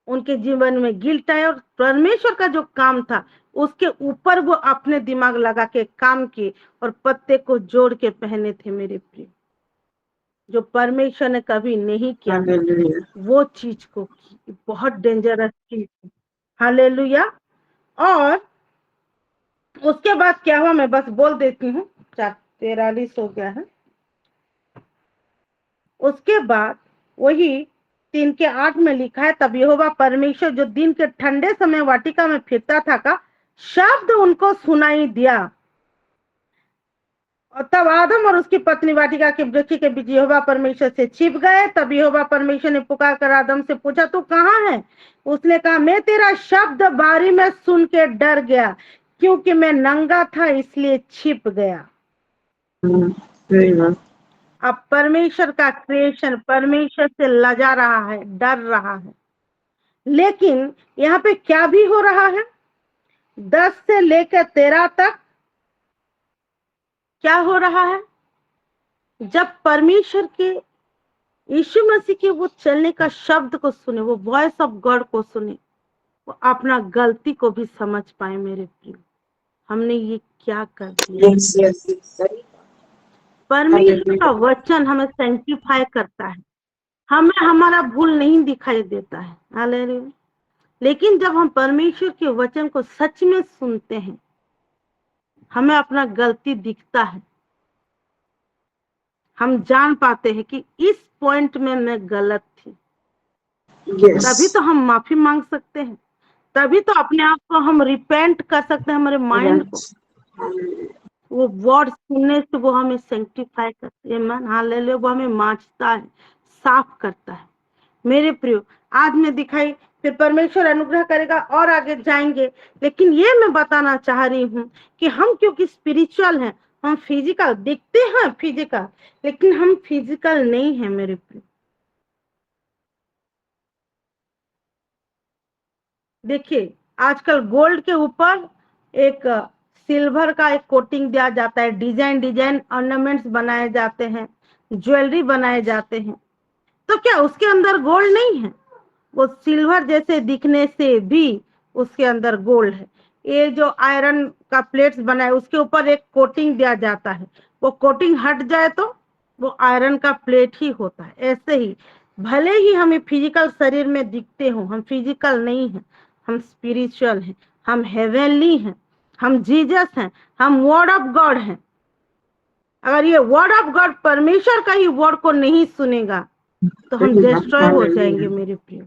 Speaker 4: उनके जीवन में गिल्ट आया, और परमेश्वर का जो काम था उसके ऊपर वो अपने दिमाग लगा के काम किए, और पत्ते को जोड़ के पहने थे मेरे प्रिय। जो परमेश्वर ने कभी नहीं किया वो चीज को की, बहुत डेंजरस चीज। हालेलुया। और उसके बाद क्या हुआ, मैं बस बोल देती हूँ, 43 हो गया है। उसके बाद वही 3 के 8 में लिखा है, तब यहोवा परमेश्वर जो दिन के ठंडे समय वाटिका में फिरता था का शब्द उनको सुनाई दिया। और तब आदम और उसकी पत्नी वाटिका के वृक्ष के बीच यहोवा परमेश्वर से छिप गए। तब यहोवा परमेश्वर ने पुकार कर आदम से पूछा, तू कहाँ है? उसने कहा, मैं तेरा शब्द बारी में सुन के डर गया, क्योंकि मैं नंगा था इसलिए छिप गया। अब परमेश्वर का क्रिएशन परमेश्वर से लजा रहा है, डर रहा है। लेकिन यहाँ पे क्या भी हो रहा है? 10 से लेकर 13 तक क्या हो रहा है? जब परमेश्वर के यीशु मसीह के वो चलने का शब्द को सुने, वो वॉइस ऑफ गॉड को सुने, वो अपना गलती को भी समझ पाए। मेरे प्रिय, हमने ये क्या कर दिया? परमेश्वर का वचन हमें सैंक्टिफाई करता है, हमें हमारा भूल नहीं दिखाई देता है। हालेलुया। लेकिन जब हम परमेश्वर के वचन को सच में सुनते हैं, हमें अपना गलती दिखता है। हम जान पाते हैं कि इस पॉइंट में मैं गलत थी। तभी तो हम माफी मांग सकते हैं, तभी तो अपने आप को हम रिपेंट कर सकते हैं, हमारे माइंड को। वो वर्ड सुनने से वो हमें सेंक्टिफाई करते हैं, मन हालेलुया, वो हमें मांझता है, साफ करता है। मेरे प्रियो, आज मैं दिखाई, फिर परमेश्वर अनुग्रह करेगा और आगे जाएंगे, लेकिन ये मैं बताना चाह रही हूँ कि हम क्योंकि स्पिरिचुअल हैं, हम फिजिकल दिखते हैं फिजिकल, लेकिन हम फिजिकल नहीं है मेरे प्रियो। देखिए आजकल गोल्ड के ऊपर एक सिल्वर का एक कोटिंग दिया जाता है, डिजाइन डिजाइन ऑर्नामेंट्स बनाए जाते हैं, ज्वेलरी बनाए जाते हैं, तो क्या उसके अंदर गोल्ड नहीं है? वो सिल्वर जैसे दिखने से भी उसके अंदर गोल्ड है। ये जो आयरन का प्लेट्स बनाए उसके ऊपर एक कोटिंग दिया जाता है, वो कोटिंग हट जाए तो वो आयरन का प्लेट ही होता है। ऐसे ही भले ही हमें फिजिकल शरीर में दिखते हो, हम फिजिकल नहीं है, हम स्पिरिचुअल हैं, हम हेवनली हैं, हम जीसस हैं, हम वर्ड ऑफ गॉड हैं। अगर ये वर्ड ऑफ गॉड परमेश्वर का ही वर्ड को नहीं सुनेगा तो हम डिस्ट्रॉय हो जाएंगे मेरे प्रियो।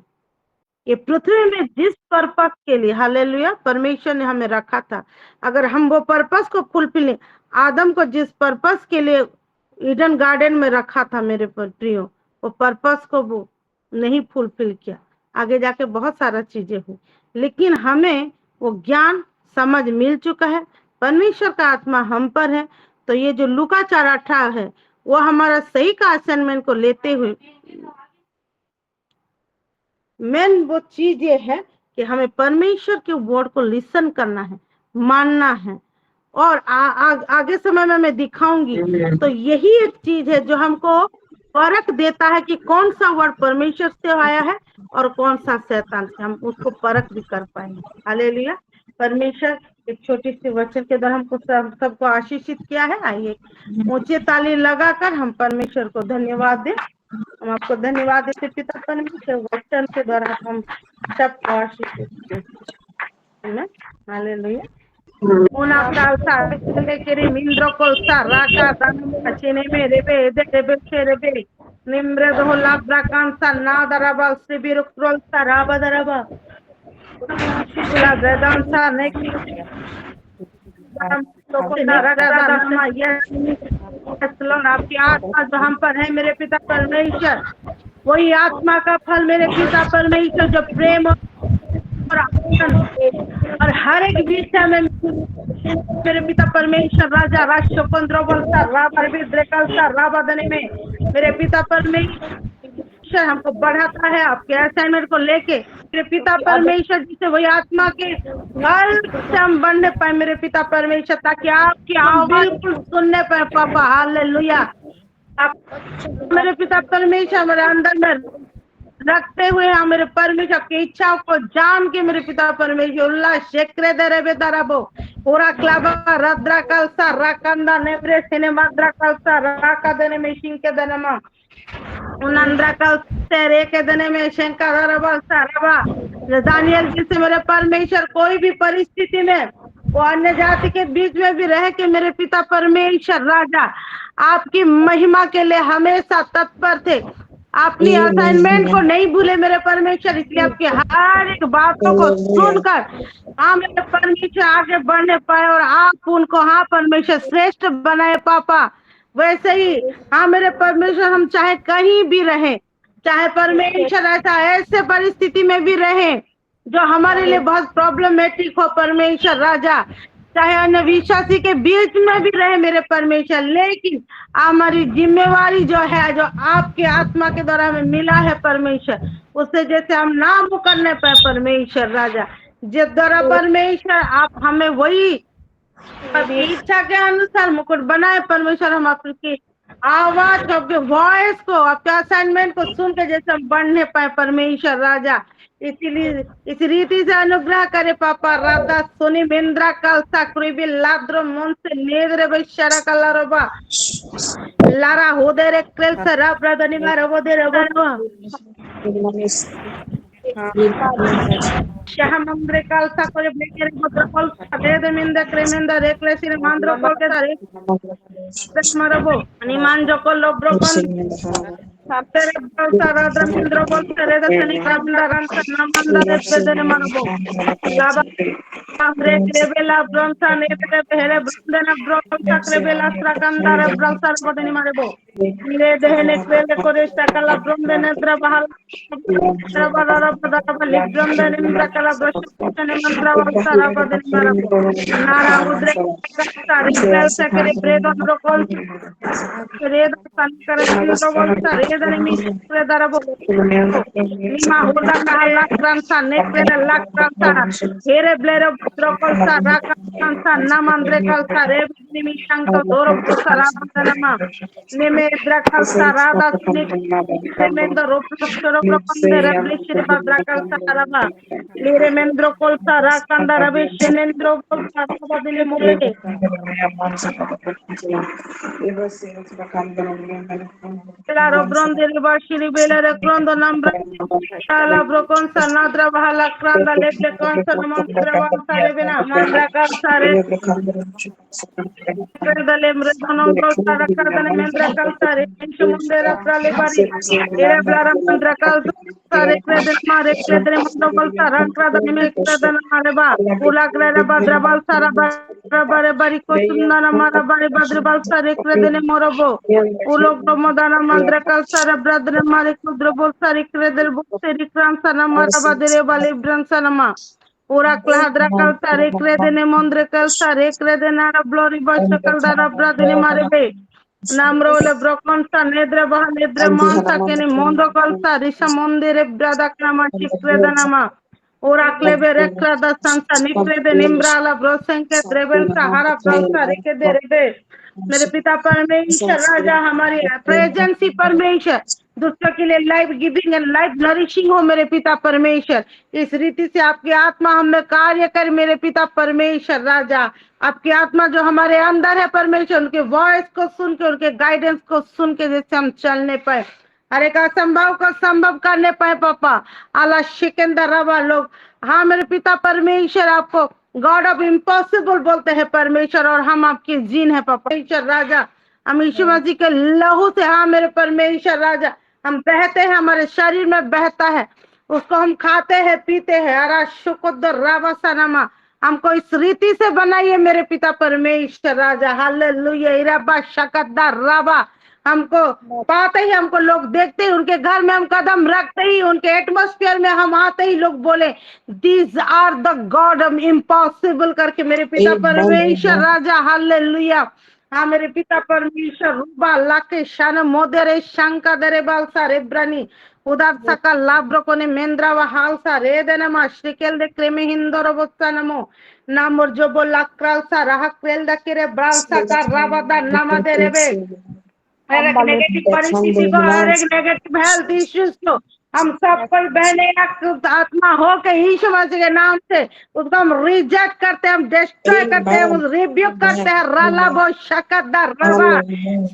Speaker 4: ये पृथ्वी में जिस पर्पस के लिए हालेलुया परमेश्वर ने हमें रखा था, अगर हम वो पर्पस को फुलफिल, आदम को जिस पर्पस के लिए ईडन गार्डन में रखा था मेरे प्रियो, वो पर्पस को वो नहीं फुलफिल किया, आगे जाके बहुत सारा चीजें हुई, लेकिन हमें वो ज्ञान समझ मिल चुका है, परमेश्वर का आत्मा हम पर है। तो ये जो लूका 4:18 है वो हमारा सही का असाइनमेंट को लेते हुए मेन वो चीज ये है कि हमें परमेश्वर के वर्ड को लिसन करना है, मानना है, और आगे समय में मैं दिखाऊंगी। तो यही एक चीज है जो हमको फर्क देता है कि कौन सा वर्ड परमेश्वर से आया है और कौन सा शैतान से, हम उसको परख भी कर पाएंगे। हालेलुया। परमेश्वर एक छोटी सी वचन के द्वारा हमको सबको आशीषित किया है। आइए ऊंचे ताली लगाकर हम परमेश्वर को धन्यवाद दें। हम आपको धन्यवाद देते पिता परमेश्वर, वचन के द्वारा हम सबको आशीषित दें। Hallelujah. Una calza de que mindro colsa raca dan achene mere be de be chere be nimbre do labra kansa na daraba sibir krol saraba daraba la vedan sa ne आपकी आत्मा जो हम पर है मेरे पिता परमेश्वर, वही आत्मा का फल मेरे पिता परमेश्वर जो प्रेम और हर एक विषय में मेरे पिता परमेश्वर राजा राष्ट्र राबदने में मेरे पिता परमेश्वर हमको बढ़ाता है आपके असाइनमेंट को लेके मेरे पिता परमेश्वर जिसे वही आत्मा के हर से हम बढ़ने पाए मेरे पिता परमेश्वर, ताकि आपकी आवाज बिल्कुल सुनने पाए पापा। हालेलुया। आप मेरे पिता परमेश्वर मेरे अंदर में रखते हुए हम मेरे परमेश्वर की इच्छाओं को जान के मेरे पिता परमेश्वर उल्लास शेक्रे दरे बेदाराबो पूरा क्लाबा रद्रा कलसा राकंदा नेब्रे सिनेमा द्रा कलसा राका देने में शिंके देने में उनंद्रा कलसे रे के देने में शंका दरबा सारबा दानियल जिसे मेरे परमेश्वर कोई भी परिस्थिति में वो अन्य जाति के बीच में भी रह के मेरे पिता परमेश्वर राजा आपकी महिमा के लिए हमेशा तत्पर थे, अपनी असाइनमेंट को नहीं भूले मेरे परमेश्वर, इसलिए आपकी हर एक बातों को सुनकर हाँ मेरे परमेश्वर आगे बढ़ने पाए और आप उनको हाँ परमेश्वर श्रेष्ठ बनाए पापा। वैसे ही हाँ मेरे परमेश्वर हम चाहे कहीं भी रहे, चाहे परमेश्वर ऐसे परिस्थिति में भी रहे जो हमारे लिए बहुत प्रॉब्लमेटिक हो परमेश्वर राजा, चाहे अन्य विश्वासी के बीच में भी रहे मेरे परमेश्वर, लेकिन हमारी जिम्मेवारी जो है जो आपके आत्मा के द्वारा हमें मिला है परमेश्वर, उससे जैसे हम ना मुकरने पाए परमेश्वर राजा, जिस द्वारा परमेश्वर आप हमें वही इच्छा के अनुसार मुकुट बनाए परमेश्वर, हम आपकी आवाज आपके वॉइस को आपके असाइनमेंट को सुन के जैसे हम बढ़ने पाए परमेश्वर राजा, इसीलिए इस रीति से अनुग्रह करे पापा। राधा सोनी मेंद्रा कलसा क्रिबी लाद्रो मन से नेद्रे बेशरा कलरबा लारा होदे रे क्रेल से रा ब्रदनी मारो वो दे रे बनवा Shahamandre calza con el blequere contra colza de minda cremenda de crescer mandro porque da रे marabo ani manjo को लोब्रो Sapere bolsa radra mindro bolsa reda sani kandaran sana mandare bedene manabo. Laba Andre Krevela Bronsa Nebele Behere Brandana Bronsa Krevela Strakandara Bronsa Bodani Marebo. Mire Dehene Krele Kore Stakala Brondene Drabahala Rabara Badaba Librandana Indrakala Brashane Mandrava Sarabadani Marabo. Nara Mudre Sari Krel Sakere Bredan Rokol Reda Sankara Mindro Bolsa Reda Nimi Darabo. Lima Huda Kahala Kransa Nekre Lakransa Here blero drokol sa rakan sa namandre kal sa re nimi shanko doro sa rabanama neme drakal sa rada sine semendo roplo shoro propande reblishire badrakal sa raba lire mendro kol sa rakanda rabe shenendro kol sa badile mure claro bronde bashiri bela rekrondo nambra Ala brokon sanadra bahala kranda leble kon sanamandra wan sare bina mandra kal sare dale mredonon kal sara kardane mendra kal sare shomundera prale bari ere blara mandra kal sare kreden mare kreden mando kal sara kradane me kreden mare ba ula kreda badra bal sara bare bari ko sundana mara bare badra bal sare kredene morobo ulok domodana mandra kal sara bradre mare kudro bol sare kreder bol seri kran sana mara badre bale bran sana Ura cladra calzare crede ne mondre calzare crede nara blori basho caldara bradini marebe. Namro le brokon sa nedre bah nedre monsa kene mondo calza risha mondere brada klamashi crede nama. Ura clebe recrada sansa nicrede nimbra la brosenke dreven sahara bralsa reke de rebe. मेरे पिता परमेश्वर राजा हमारी presence ही परमेश्वर दूसरों के लिए life giving and life nourishing हो मेरे पिता परमेश्वर इस रीति से आपकी आत्मा हमें कार्य कर मेरे पिता परमेश्वर राजा आपकी आत्मा जो हमारे अंदर है परमेश्वर उनके वॉइस को सुन के उनके गाइडेंस को सुन के जैसे हम चलने पाए हर एक असंभव को संभव करने पाए पापा अल्लाह शिकंदर रवा लोग हाँ मेरे पिता परमेश्वर आपको गॉड ऑफ इम्पॉसिबल बोलते हैं परमेश्वर और हम आपकी जीन है परमेश्वर राजा हम यीशु मसीह के लहू से हाँ मेरे परमेश्वर राजा हम बहते हैं हमारे शरीर में बहता है उसको हम खाते हैं पीते हैं अरा शुकुद्दर रावा सनमा हमको इस रीति से बनाइए मेरे पिता परमेश्वर राजा हालेलुया इराबा शकद्दर रावा हमको पाते ही हमको लोग देखते ही उनके घर में हम कदम रखते ही उनके एटमॉस्फेयर में हम आते ही लोग बोले these are the god of impossible करके मेरे पिता परमेश्वर राजा हालेलुया हाँ मेरे पिता परमेश्वर रूबा लाके शान मोदरे शंका दरे बालसा रेब्रानी उदार सका लाब्रो कोने मेंद्रा व हालसा रे देने मा श्रीकेल दे क्रेमे हिंदोर बोस्ता नमो नामोर जो बो लाक्राल सा राह क्रेल दा किरे ब्रालसा का राबादा नामा दे रेबे हर एक नेगेटिव परिस्थिति को हर एक नेगेटिव हेल्थ इश्यूज को हम सब कोई बहने आत्मा हो के यीशु मसीह के नाम से उसको हम रिजेक्ट करते हैं हम डिस्ट्रॉय करते हैं हम रिब्यूक करते हैं राला बो शकदा रवा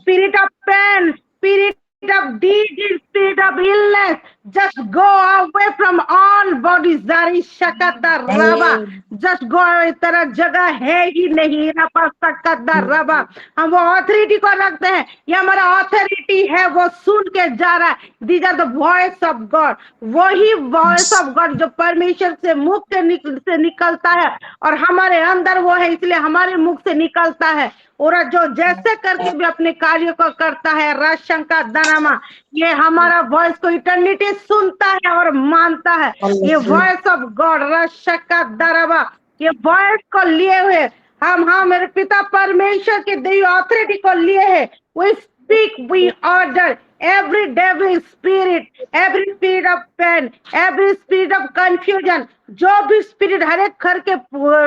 Speaker 4: spirit of pain spirit of disease, spirit of illness, just go away from all bodies. Zari shakata raba, just go away. तेरा जगह है ही नहीं रपा सकता रबा हम वो ऑथोरिटी को रखते हैं ये हमारा ऑथोरिटी है वो सुन के जा रहा है these are the voice of god वही वॉइस ऑफ गॉड जो परमेश्वर से मुख से निकलता है और हमारे अंदर वो है इसलिए हमारे मुख से निकलता है और जो जैसे करके भी अपने कार्य को करता है रशंका दानामा ये हमारा वॉइस को इटर्निटी सुनता है और मानता है ये वॉइस ऑफ गॉड रशंका दाराबा ये वॉइस को लिए हुए हम हाँ मेरे पिता परमेश्वर के दी ऑथोरिटी को लिए है we speak we order every devil spirit, every spirit of pain, every spirit of confusion, जो भी स्पिरिट हर एक घर के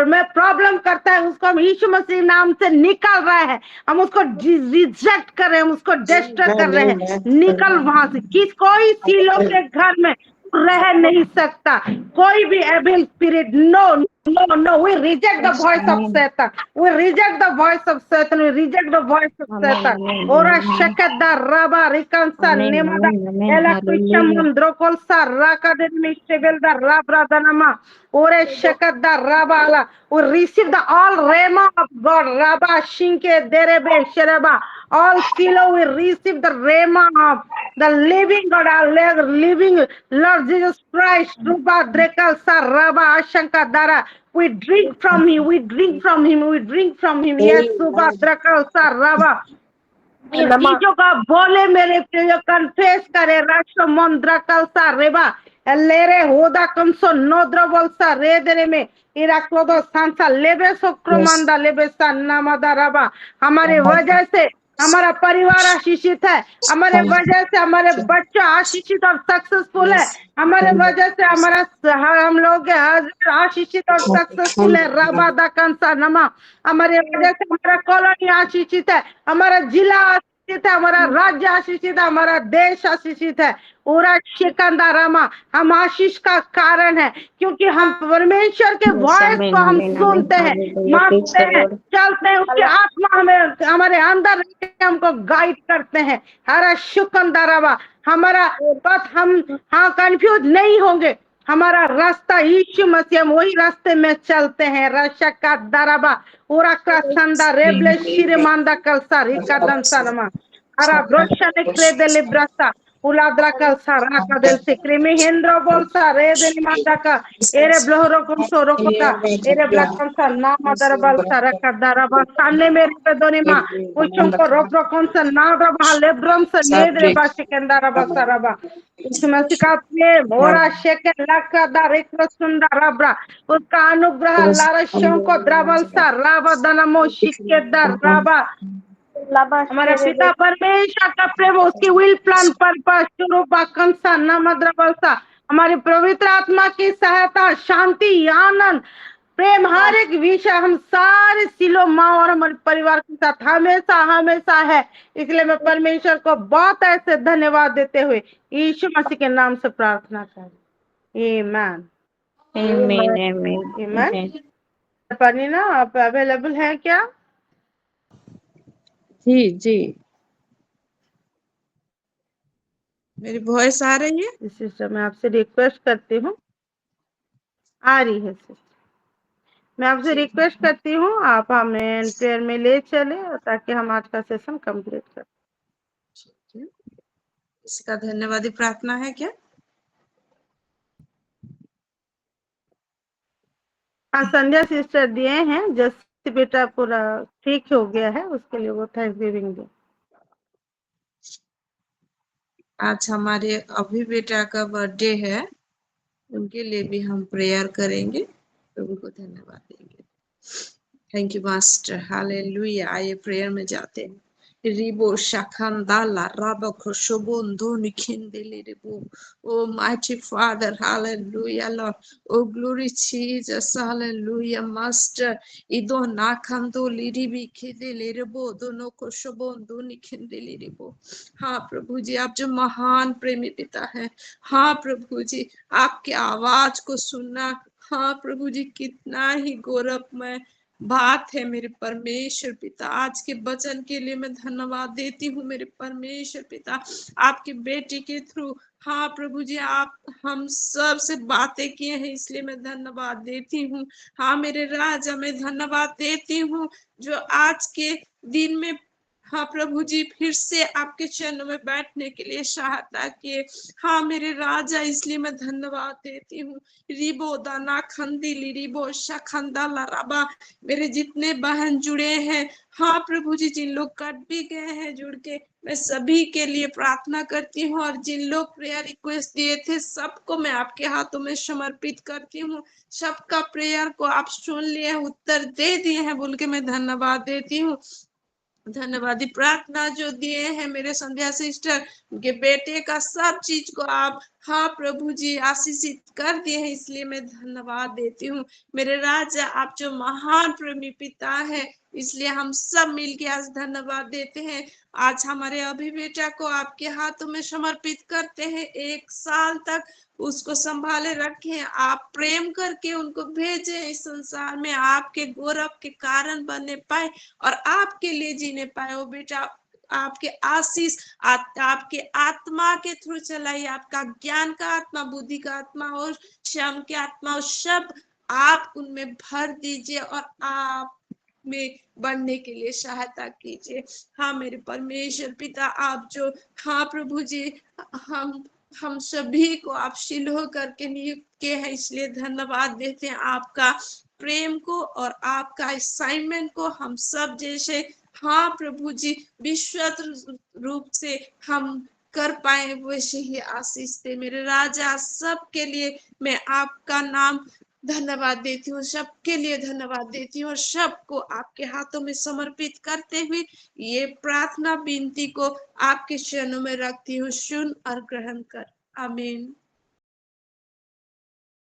Speaker 4: में प्रॉब्लम करता है उसको हम यीशु मसीह नाम से निकाल रहे हैं हम उसको रिजेक्ट कर रहे हैं हम उसको डिस्ट्रॉय कर रहे हैं निकल वहां से किस कोई सीलों के घर में रह नहीं सकता कोई भी evil spirit no we reject the voice of Satan we reject the voice of Satan we reject the voice of Satan ora shakada raba rikansa nemada ela kushamon drokol saraka de mishebel da rabra danama ore shakada rabala we receive the all rema of God raba shinke derebe shereba All Shiloh will receive the rhema of the living God, our living Lord Jesus Christ. Ruba Drekal Saraba Ashanka Dara. We drink from him, we drink from him, we drink from him. Yes, Suba Drekal Saraba. इन चीजों का बोले मेरे प्रिय, confess करे राष्ट्र मंद्रा कलसा रेबा लेरे होदा कंसो नोद्र बोलसा रे देरे में इराक्लोदो सांसा लेबे सोक्रोमांदा लेबे सन्ना मदाराबा। हमारे वजह से हमारा परिवार आशीषित है, हमारे वजह से हमारे बच्चा आशीषित और सक्सेसफुल है, हमारे वजह से हमारा हम लोग आशीषित और सक्सेसफुल है। राबादा कंसा नमा, हमारे वजह से हमारा कॉलोनी आशीषित है, हमारा जिला आशीषित है, हमारा राज्य आशीषित है, हमारा देश आशीषित है। पूरा शिकंदा रामा, हम आशीष का कारण है क्योंकि हम परमेश्वर के वॉइस को हम सुनते हैं, मानते हैं, चलते हैं। उसकी आत्मा हमें हमारे अंदर हमको गाइड करते हैं। हरा शुकंदा रामा, हमारा पथ हम कंफ्यूज नहीं होंगे। हमारा रास्ता यीशु मसीह, हम वही रास्ते में चलते हैं। रशका दराबा पूरा संदा रेबले शिरे मांदा कलसा रिका दंसनमा हरा ब्रोशा ने क्रेदे लिब्रासा उलाद्रा कलसा राका del se creme hendro bolsa re de manda का एरे ब्लोरो कंसो रोकोता एरे ब्लैक कंसा ना मदर बलसा रका दराबा सामने मेरे पे दोने मां कुछों को रोक कंसा ना रबा लेब्रम से नेदरे बाशी कंदारा बसराबा मसीह का प्रेम मोरा शेके लका दारिक सुंदर रबरा, उसका अनुग्रह लारशों को द्रावल सा राबा दनमो शिके दर राबा। हमारा पिता परमेश्वर का प्रेम, उसकी विल प्लान पर्पस शुरू कंसा नमद्रबलसा, हमारी पवित्र आत्मा की सहायता, शांति, आनंद, प्रेम, हर एक विषय हम सारे सिलो माँ और हमारे परिवार के साथ हमेशा हमेशा है। इसलिए मैं परमेश्वर को बहुत ऐसे धन्यवाद देते हुए यीशु मसीह के नाम से प्रार्थना करें। आमीन आमीन। पनीना आप अवेलेबल हैं क्या?
Speaker 2: जी जी, मेरी वॉइस आ रही है?
Speaker 4: सिस्टर मैं आपसे रिक्वेस्ट करती हूँ, आ रही है सिस्टर, मैं आपसे रिक्वेस्ट करती हूँ आप हमें प्रेयर में ले चले ताकि हम आज का सेशन कंप्लीट करें।
Speaker 2: इसका धन्यवादी प्रार्थना है क्या?
Speaker 4: हाँ, संध्या सिस्टर दिए हैं, जैसे बेटा पूरा ठीक हो गया है उसके लिए वो थैंक्स गिविंग दे।
Speaker 2: आज हमारे अभी बेटा का बर्थडे है, उनके लिए भी हम प्रेयर करेंगे, प्रभु को धन्यवाद देंगे। Thank you master, hallelujah. आइए प्रेयर में जाते हैं। Ribo शाखंदाला राबो खुशबुंदु निखिंदेले ribo. Oh mighty Father, hallelujah Lord. Oh glory Jesus, hallelujah Master. Ido nakando liribi khidele ribo दोनों खुशबुंदु निखिंदेले रिबो। हाँ प्रभु जी, आप जो महान प्रेमी पिता है, हाँ प्रभु जी, आपकी आवाज को सुनना, हाँ प्रभु जी, कितना ही गौरवमय बात है मेरे परमेश्वर पिता। आज के वचन के लिए मैं धन्यवाद देती हूँ मेरे परमेश्वर पिता, आपके बेटे के थ्रू। हाँ प्रभु जी, आप हम सब से बातें किए हैं, इसलिए मैं धन्यवाद देती हूँ। हाँ मेरे राजा, मैं धन्यवाद देती हूँ जो आज के दिन में, हाँ प्रभु जी, फिर से आपके चरणों में बैठने के लिए सहायता किए। हाँ मेरे राजा, इसलिए मैं धन्यवाद देती हूँ। रिबो दाना खंदी रिबो शाखंदा लाराबा, मेरे जितने बहन जुड़े हैं, हाँ प्रभु जी, जिन लोग कट भी गए हैं जुड़ के, मैं सभी के लिए प्रार्थना करती हूँ। और जिन लोग प्रेयर रिक्वेस्ट दिए थे, सबको मैं आपके हाथों में समर्पित करती हूँ। सबका प्रेयर को आप सुन लिए, उत्तर दे दिए हैं बोल के मैं धन्यवाद देती हूँ। धन्यवादी प्रार्थना जो दिए हैं मेरे संध्या सिस्टर, उनके बेटे का सब चीज को आप, हाँ प्रभु जी, आशीषित कर दिए हैं, इसलिए मैं धन्यवाद देती हूँ। मेरे राजा, आप जो महान प्रेमी पिता है, इसलिए हम सब मिलके आज धन्यवाद देते हैं। आज हमारे अभी बेटा को आपके हाथों में समर्पित करते हैं। 1 साल तक उसको संभाले रखें, आप प्रेम करके उनको भेजे इस संसार में, आपके गौरव के कारण बनने पाए और आपके लिए जीने पाए। वो बेटा आपके आशीष आपके आत्मा के थ्रू चलाइए, आपका ज्ञान का आत्मा, बुद्धि का आत्मा और क्षम के आत्मा और सब आप उनमें भर दीजिए। और आप में बढ़ने के लिए सहायता कीजिए। हाँ मेरे परमेश्वर पिता, आप जो, हाँ प्रभु जी, हम सभी को आप शिलोह करके नियुक्त किए हैं, इसलिए धन्यवाद देते हैं आपका प्रेम को और आपका असाइनमेंट को हम सब जैसे, हाँ प्रभु जी, विश्वत रूप से हम कर पाए वैसे ही आशीष दे मेरे राजा। सबके लिए मैं आपका नाम धन्यवाद देती हूँ, सबके लिए धन्यवाद देती हूँ और सबको आपके हाथों में समर्पित करते हुए ये प्रार्थना विनती को आपके चरणों में रखती हूँ। सुन और ग्रहण कर, आमीन।